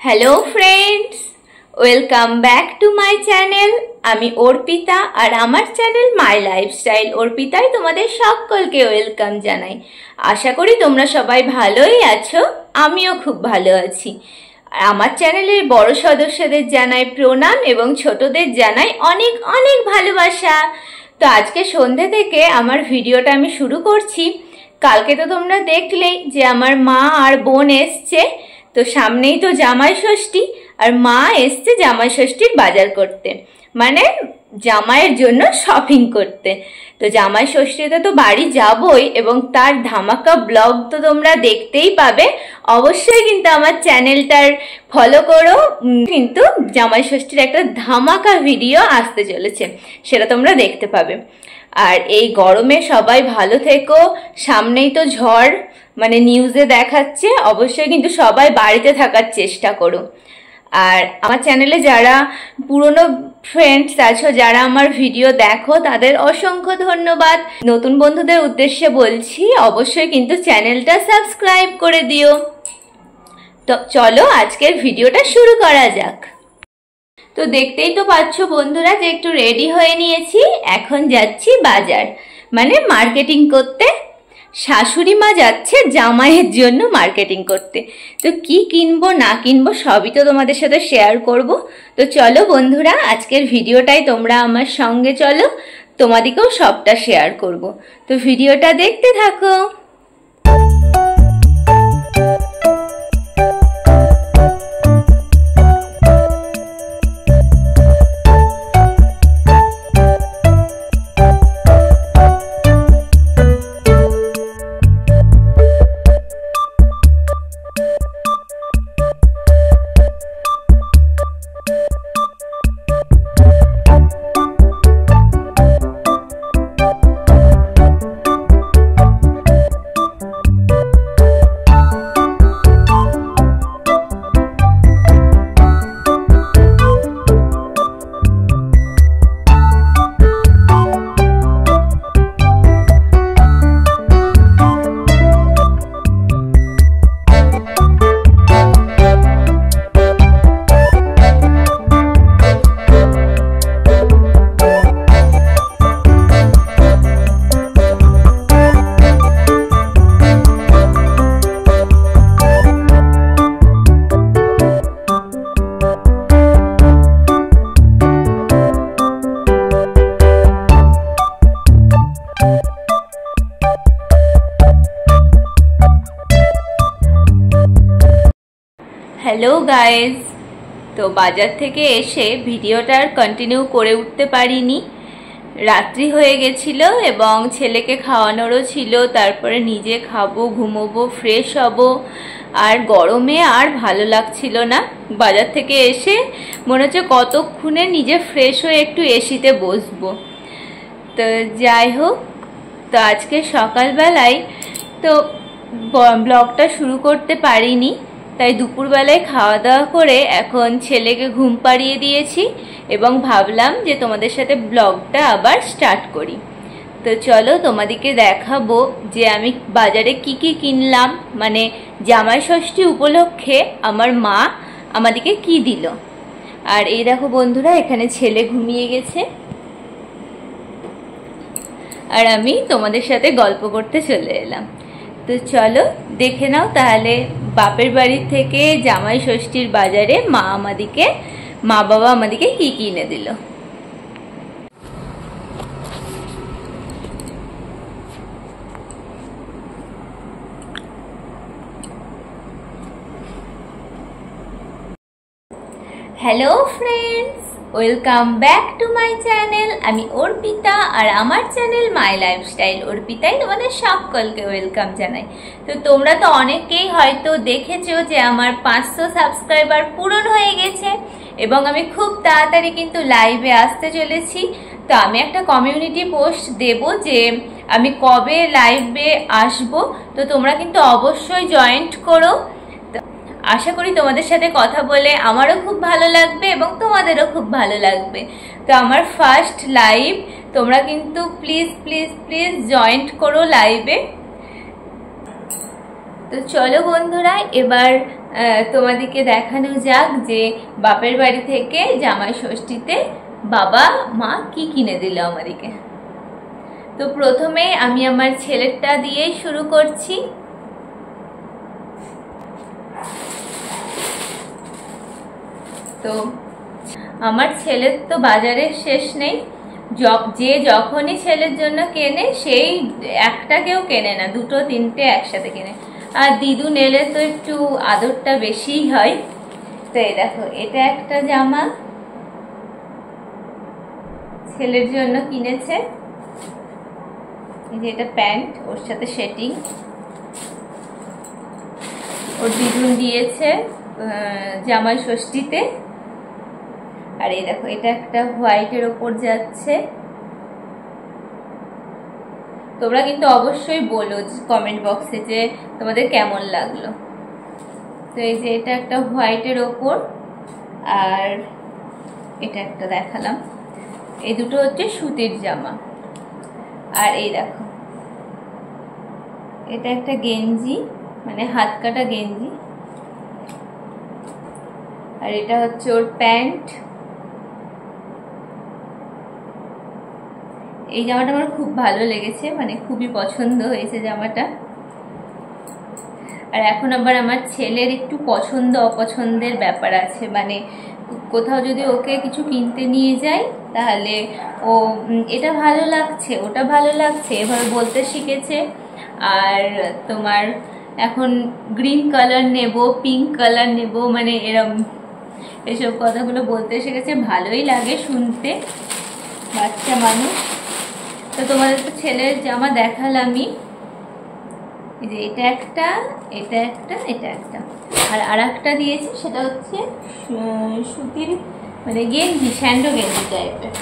Hello friends, welcome back to my channel. आमी अर्पिता और आमार चैनल माई लाइफस्टाइल अर्पिताय तोमादेर सकलके वेलकाम जानाई। आशा करी तोमरा सबाई भालोई आछो, आमिओ खूब भालो आछि। आमार चैनेलेर बड़ो सदस्यदेर जानाई प्रणाम एबं छोटोदेर जानाई अनेक अनेक भालोबासा। तो आजके सन्ধ্যে থেকে आमार भिडियोटा आमी शुरू करछि। कालके तो तोमरा देखलेई जे आमार मा और बोन एसছে, तो सामनेई तो जामाई षष्ठी और मा एसছে जामाई षष्ठीर बाजार करते, माने जामाइয়ের জন্য শপিং করতে। তো জামাই ষষ্ঠীতে তো বাড়ি যাবই এবং তার ধামাকা ব্লগ তো তোমরা দেখতেই পাবে। অবশ্যই কিন্তু আমার চ্যানেলটার ফলো করো, কিন্তু জামাই ষষ্ঠীর একটা ধামাকা ভিডিও আসতে চলেছে, সেটা তোমরা দেখতে পাবে। আর এই গরমে সবাই ভালো থেকো, সামনেই তো ঝড়, মানে নিউজে দেখাচ্ছে, অবশ্যই কিন্তু সবাই বাড়িতে থাকার চেষ্টা করো। আর আমার চ্যানেলে যারা পুরনো ফ্রেন্ডস আছো, যারা আমার ভিডিও দেখো, তাদের অসংখ্য ধন্যবাদ। নতুন বন্ধুদের উদ্দেশ্যে বলছি, অবশ্যই কিন্তু চ্যানেলটা সাবস্ক্রাইব করে দিও। তো চলো আজকের ভিডিওটা শুরু করা যাক। তো দেখতেই তো পাচ্ছ বন্ধুরা যে একটু রেডি হয়ে নিয়েছি, এখন যাচ্ছি বাজার, মানে মার্কেটিং করতে। শাশুড়ি মা যাচ্ছে জামাইয়ের জন্য মার্কেটিং করতে। তো কি কিনবো না কিনবো সবই তো তোমাদের সাথে শেয়ার করব। তো চলো বন্ধুরা, আজকের ভিডিওটাই তোমরা আমার সঙ্গে চলো, তোমাদেরকেও সবটা শেয়ার করব। তো ভিডিওটা দেখতে থাকো। হ্যালো গাইজ, তো বাজার থেকে এসে ভিডিওটার কন্টিনিউ করে উঠতে পারিনি, রাত্রি হয়ে গেছিল এবং ছেলেকে খাওয়ানোরও ছিল, তারপরে নিজে খাবো, ঘুমোবো, ফ্রেশ হব, আর গরমে আর ভালো লাগছিল না। বাজার থেকে এসে মনে হচ্ছে কতক্ষণে নিজে ফ্রেশ হয়ে একটু এসিতে বসবো। তো যাই হোক, তো আজকে সকালবেলায় তো ব্লগটা শুরু করতে পারিনি, তাই দুপুরবেলায় খাওয়া দাওয়া করে এখন ছেলেকে ঘুম পাড়িয়ে দিয়েছি এবং ভাবলাম যে তোমাদের সাথে ব্লগটা আবার স্টার্ট করি। তো চলো তোমাদেরকে দেখাবো যে আমি বাজারে কি কি কিনলাম, মানে জামাই ষষ্ঠী উপলক্ষে আমার মা আমাদেরকে কি দিল। আর এই দেখো বন্ধুরা, এখানে ছেলে ঘুমিয়ে গেছে আর আমি তোমাদের সাথে গল্প করতে চলে এলাম। তো চলো দেখে নাও তাহলে বাপের বাড়ি থেকে জামাই ষষ্ঠীর বাজারে মা বাবা আমাদেরকে কি কিনে দিল। Hello friends, welcome back to my channel. আমি অর্পিতা আর আমার চ্যানেল মাই লাইফস্টাইল অর্পিতায় তোমাদের সকলকে ওয়েলকাম জানাই। তো তোমরা তো অনেকেই হয়তো দেখেছো যে আমার 500 সাবস্ক্রাইবার পূরণ হয়ে গেছে এবং আমি খুব তাড়াতাড়ি কিন্তু লাইভে আসতে চলেছি। তো আমি একটা কমিউনিটি পোস্ট দেব যে আমি কবে লাইভে আসব, তো তোমরা কিন্তু অবশ্যই জয়েন্ট করো। আশা করি তোমাদের সাথে কথা বলে আমারও খুব ভালো লাগবে এবং তোমাদেরও খুব ভালো লাগবে। তো আমার ফার্স্ট লাইভ, তোমরা কিন্তু প্লিজ প্লিজ প্লিজ জয়েন্ট করো লাইভে। তো চলো বন্ধুরা, এবার তোমাদেরকে দেখানো যাক যে বাপের বাড়ি থেকে জামাই ষষ্ঠীতে বাবা মা কি কিনে দিল আমাদেরকে। তো প্রথমে আমি আমার ছেলেরটা দিয়ে শুরু করছি। তো আমার ছেলের তো বাজারের শেষ নেই, যে যখনই ছেলের জন্য কেনে সেই একটা কেউ কেনে না, দুটো তিনটে একসাথে কেনে। আর দিদু নেলে তো একটু আদরটা বেশিই হয়। তো এই দেখো, এটা একটা জামা ছেলের জন্য কিনেছে, এই যে এটা প্যান্ট, ওর সাথে সেটিং ওর দিদুন দিয়েছে জামাই ষষ্ঠীতে। আর এই দেখো, এটা একটা হোয়াইটের ওপর যাচ্ছে। তোমরা কিন্তু অবশ্যই বলো কমেন্ট বক্সে যে তোমাদের কেমন লাগলো। তো এই যে এটা একটা হোয়াইটের ওপর, আর এটা একটা দেখালাম, এই দুটো হচ্ছে সুতির জামা। আর এই দেখো, এটা একটা গেঞ্জি, মানে হাত কাটা গেঞ্জি। আর এটা হচ্ছে ওর প্যান্ট। এই জামাটা আমার খুব ভালো লেগেছে, মানে খুবই পছন্দ হয়েছে জামাটা। আর এখন আবার আমার ছেলের একটু পছন্দ অপছন্দের ব্যাপার আছে, মানে কোথাও যদি ওকে কিছু কিনতে নিয়ে যাই তাহলে ও এটা ভালো লাগছে ওটা ভালো লাগছে এভাবে বলতে শিখেছে। আর তোমার এখন গ্রিন কালার নেব, পিঙ্ক কালার নেব, মানে এরকম এসব কথাগুলো বলতে শিখেছে। ভালোই লাগে শুনতে, বাচ্চা মানুষ। তো তোমাদের তো ছেলের জামা দেখালামই, এই যে এটা একটা, এটা একটা, এটা একটা, আর একটা দিয়েছি সেটা হচ্ছে সুতির, মানে গেঞ্জি, স্যান্ডো গেঞ্জি টাইপের।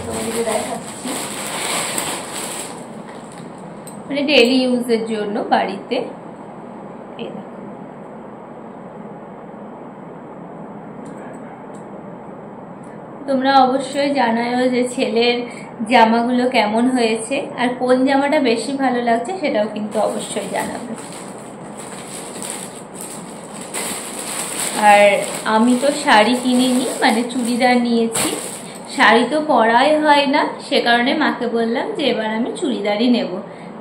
তোমাদেরকে দেখাচ্ছি, মানে ডেইলি ইউজের জন্য বাড়িতে। এই দেখো, তোমরা অবশ্যই জানাও যে ছেলের জামাগুলো কেমন হয়েছে, আর কোন জামাটা বেশি ভালো লাগছে সেটাও কিন্তু অবশ্যই জানাবে। আর আমি তো শাড়ি কিনিনি, মানে চুড়িদার নিয়েছি। শাড়ি তো পরাই হয় না, সে কারণে মাকে বললাম যে এবার আমি চুড়িদারই নেব,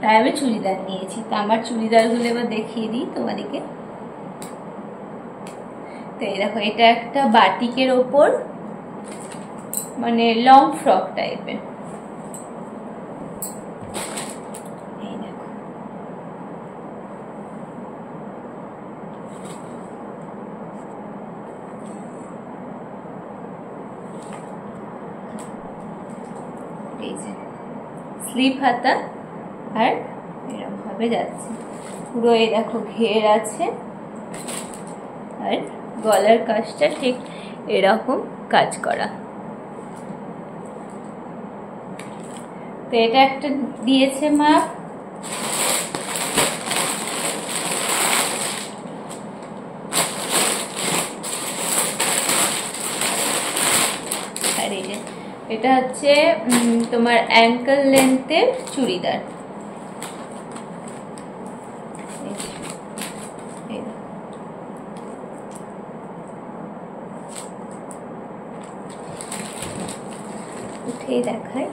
তাই আমি চুড়িদার নিয়েছি। তা আমার চুড়িদারগুলো এবার দেখিয়ে দিই তোমাদেরকে। তো এই দেখো, এটা একটা বাটিকের ওপর, মানে লং ফ্রক টাইপের। এই দেখো, এই যে স্লিপ হাতা, আর এরকম ভাবে যাচ্ছে পুরো। এই দেখো ঘের আছে, আর গলার কাজটা ঠিক এরকম কাজ করা। তো এটা একটা দিয়েছে মা। আর এই যে এটা হচ্ছে তোমার অ্যাঙ্কেল লেন্থের চুড়িদার। উঠেই দেখায়,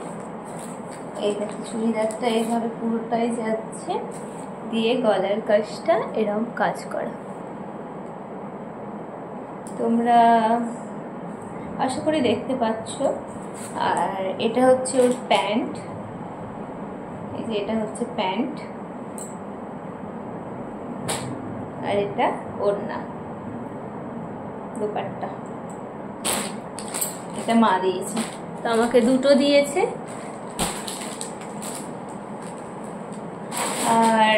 এই দেখো চুড়িদারটা এইভাবে পুরোটাই যাচ্ছে, দিয়ে গলার কাজটা এরকম কাজ করা। তোমরা আশা করি দেখতে পাচ্ছ। আর এটা হচ্ছে ওর প্যান্ট, এই যে এটা হচ্ছে প্যান্ট, আর এটা ওড়না, দোপাট্টা। এটা মা দিয়েছে, তো আমাকে দুটো দিয়েছে। আর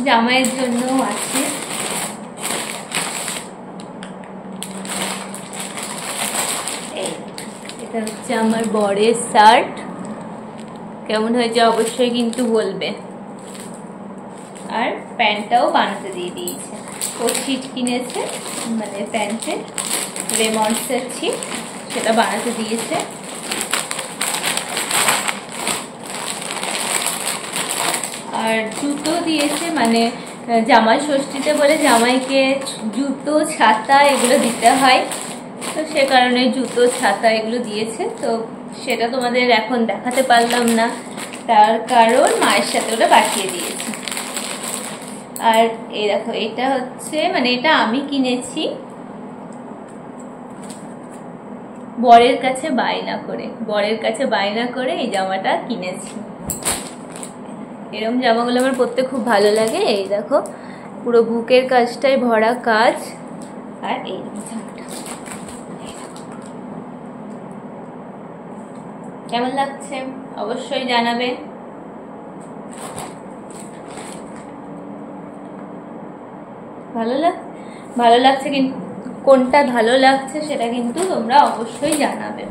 জামাইয়ের জন্য আছে, এটা হচ্ছে আমার বরের শার্ট, কেমন হয়েছে অবশ্যই কিন্তু বলবে। আর প্যান্টটাও বানাতে দিয়ে দিয়েছে, ও ছিট কিনেছে, মানে প্যান্টের রেমন্ডসের ছিট, সেটা বানাতে দিয়েছে। আর জুতো দিয়েছে, মানে জামাই ষষ্ঠীতে বলে জামাইকে জুতো ছাতা এগুলো দিতে হয়, তো সে কারণে জুতো ছাতা এগুলো দিয়েছে। তো সেটা তোমাদের এখন দেখাতে পারলাম না, তার কারণ মায়ের সাথে ওটা পাঠিয়ে দিয়েছে। আর এই দেখো, এটা হচ্ছে মানে এটা আমি কিনেছি বরের কাছে বায়না করে এই জামাটা কিনেছি। এরকম জামাগুলো আমার পরতে খুব ভালো লাগে। এই দেখো পুরো বুকের কাজটাই ভরা কাজ। আর এই জামাটা কেমন লাগছে অবশ্যই জানাবে। ভালো লাগছে কিন্তু কোনটা ভালো লাগছে সেটা কিন্তু তোমরা অবশ্যই জানাবে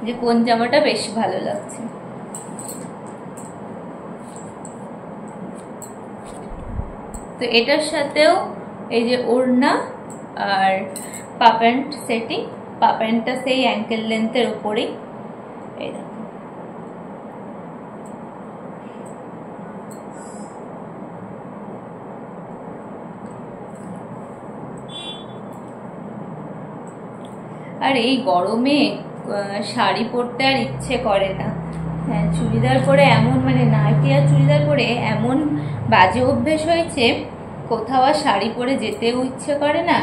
যে কোন জামাটা বেশি ভালো লাগছে। তো এটার সাথেও এই যে ওড়না আর পা প্যান্ট সেটিং, পা প্যান্টটা সেই অ্যাঙ্কেল লেন্থের উপরেই। এই দেখো আর এই গরমে শাড়ি পরতে আর ইচ্ছে করে না। হ্যাঁ, চুড়িদার পরে এমন মানে নাইটি আর চুড়িদার পরে এমন বাজে অভ্যেস হয়েছে, কোথাও আর শাড়ি পরে যেতেও ইচ্ছে করে না,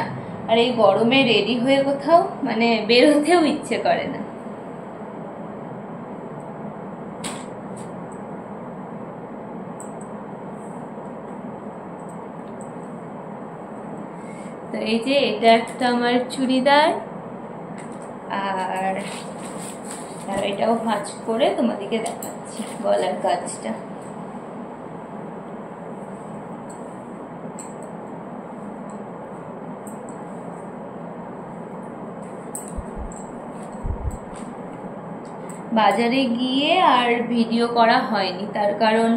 আর এই গরমে রেডি হয়ে কোথাও মানে বের হতেও ইচ্ছে করে না। তো এই যে এটা একটা আমার চুড়িদার, আর এটাও ভাঁজ করে তোমাদেরকে দেখাচ্ছি গলার কাজটা। বাজারে গিয়ে আর ভিডিও করা হয়নি, তার কারণ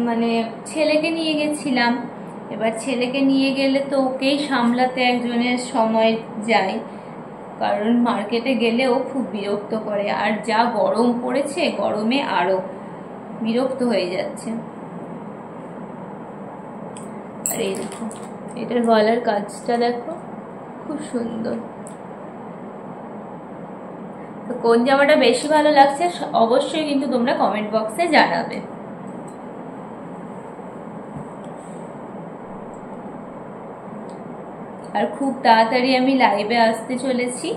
মানে ছেলেকে নিয়ে গেছিলাম। এবার ছেলেকে নিয়ে গেলে তো ওকেই সামলাতে একজনের সময় যায়, কারণ মার্কেটে গেলেও খুব বিরক্ত করে, আর যা গরম পড়েছে গরমে আরো বিরক্ত হয়ে যাচ্ছে। আর এই দেখো এটার গলার কাজটা দেখো খুব সুন্দর। তো কোন জামাটা বেশি ভালো লাগছে অবশ্যই কিন্তু তোমরা কমেন্ট বক্সে জানাবে। আর খুব তাড়াতাড়ি আমি লাইভে আসতে চলেছি,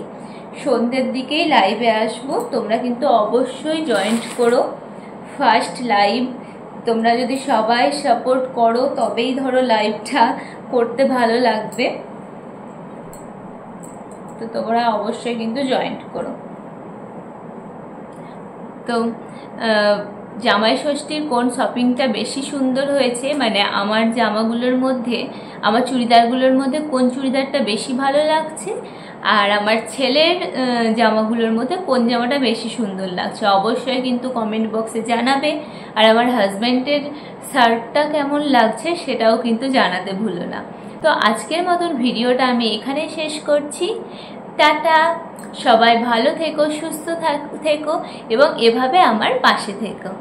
সন্ধ্যের দিকেই লাইভে আসবো। তোমরা কিন্তু অবশ্যই জয়েন্ট করো, ফার্স্ট লাইভ। তোমরা যদি সবাই সাপোর্ট করো তবেই ধরো লাইভটা করতে ভালো লাগবে। তো তোমরা অবশ্যই কিন্তু জয়েন্ট করো। তো জামাই ষষ্ঠীর কোন শপিংটা বেশি সুন্দর হয়েছে, মানে আমার জামাগুলোর মধ্যে, আমার চুড়িদারগুলোর মধ্যে কোন চুড়িদারটা বেশি ভালো লাগছে, আর আমার ছেলের জামাগুলোর মধ্যে কোন জামাটা বেশি সুন্দর লাগছে অবশ্যই কিন্তু কমেন্ট বক্সে জানাবে। আর আমার হাজব্যান্ডের শার্টটা কেমন লাগছে সেটাও কিন্তু জানাতে ভুলো না। তো আজকের মতন ভিডিওটা আমি এখানেই শেষ করছি। টাটা, সবাই ভালো থেকো, সুস্থ থেকো এবং এভাবে আমার পাশে থেকো।